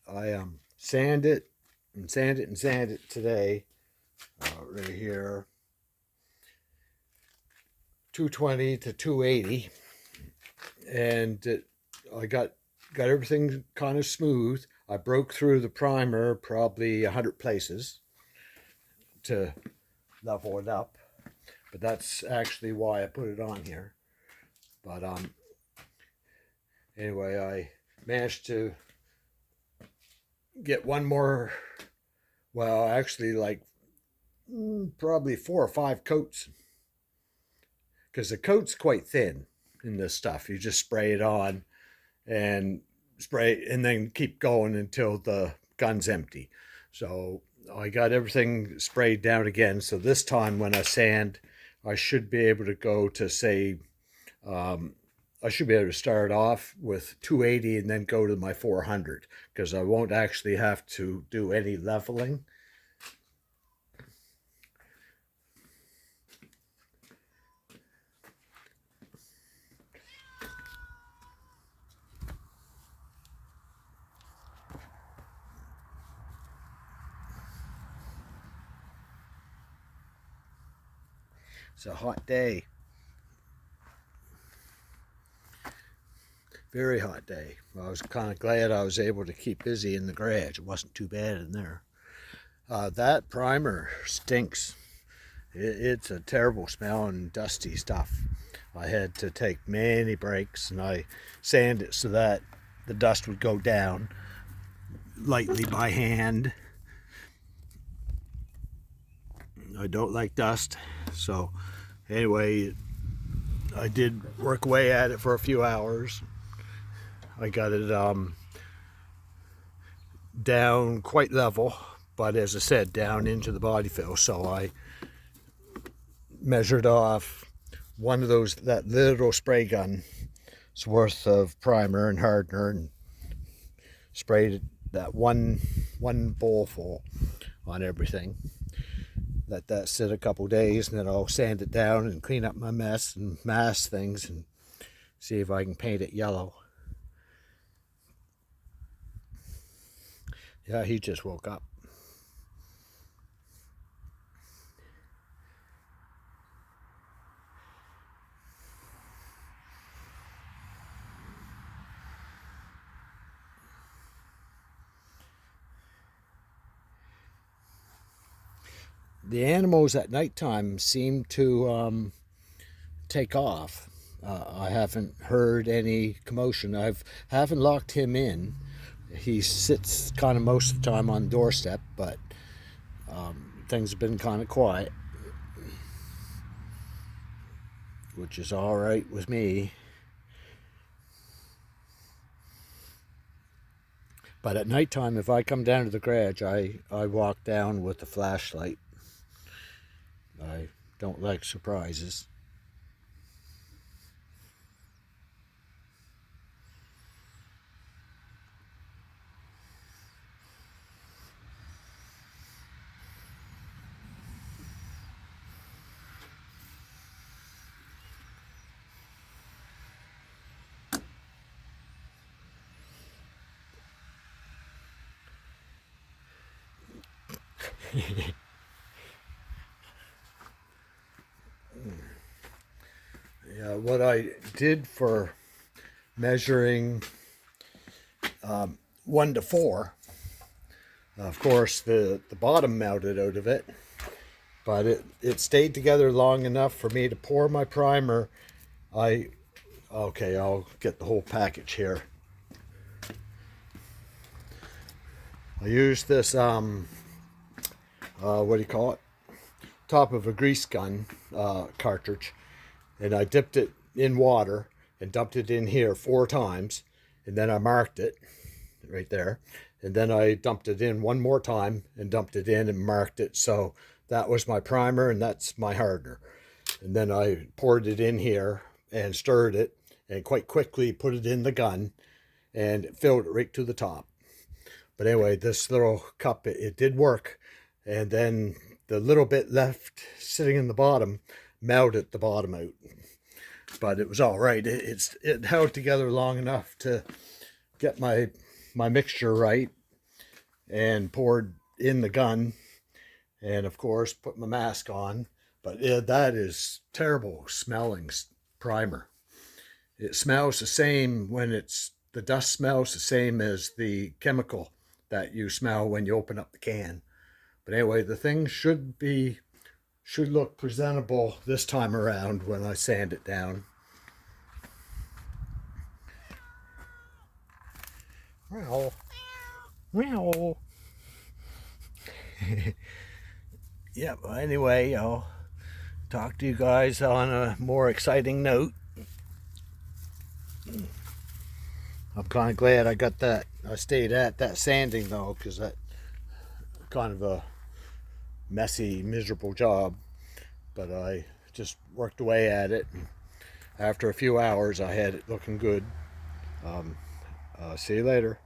I sand it and sand it and sand it today. Right here, 220 to 280, and I got everything kind of smooth. I broke through the primer probably 100 places to level it up, but that's actually why I put it on here. But anyway, I managed to get one more. Well, actually, like probably 4 or 5 coats, because the coat's quite thin in this stuff. You just spray it on and spray and then keep going until the gun's empty. So I got everything sprayed down again. So this time when I sand, I should be able to go to say, I should be able to start off with 280 and then go to my 400, because I won't actually have to do any leveling. It's a hot day. Very hot day. I was kind of glad I was able to keep busy in the garage. It wasn't too bad in there. That primer stinks. It's a terrible smelling, dusty stuff. I had to take many breaks, and I sand it so that the dust would go down lightly by hand. I don't like dust, so anyway, I did work away at it for a few hours. I got it down quite level, but as I said, down into the body fill. So I measured off one of those, that little spray gun's worth of primer and hardener, and sprayed that one bowl full on everything. Let that sit a couple days, and then I'll sand it down and clean up my mess and mask things and see if I can paint it yellow. Yeah, he just woke up. The animals at nighttime seem to take off. I haven't heard any commotion. I haven't locked him in. He sits kind of most of the time on the doorstep, but things have been kind of quiet, which is all right with me. But at nighttime, if I come down to the garage, I walk down with the flashlight. I don't like surprises. Yeah, what I did for measuring 1 to 4, of course the bottom melted out of it, but it stayed together long enough for me to pour my primer. Okay, I'll get the whole package here. I used this what do you call it, top of a grease gun cartridge, and I dipped it in water and dumped it in here 4 times, and then I marked it right there, and then I dumped it in one more time and dumped it in and marked it. So that was my primer and that's my hardener. And then I poured it in here and stirred it and quite quickly put it in the gun and filled it right to the top. But anyway, this little cup, it did work. And then the little bit left sitting in the bottom melted the bottom out. But it was all right. It held together long enough to get my mixture right. and poured in the gun, and of course put my mask on. But that is terrible smelling primer. It smells the same when the dust smells the same as the chemical that you smell when you open up the can. But anyway, the thing should look presentable this time around when I sand it down. Meow. Meow. Yeah, well, anyway, I'll talk to you guys on a more exciting note. I'm kind of glad I got that. I stayed at that sanding though, because that kind of a messy, miserable job. But I just worked away at it. And after a few hours, I had it looking good. See you later.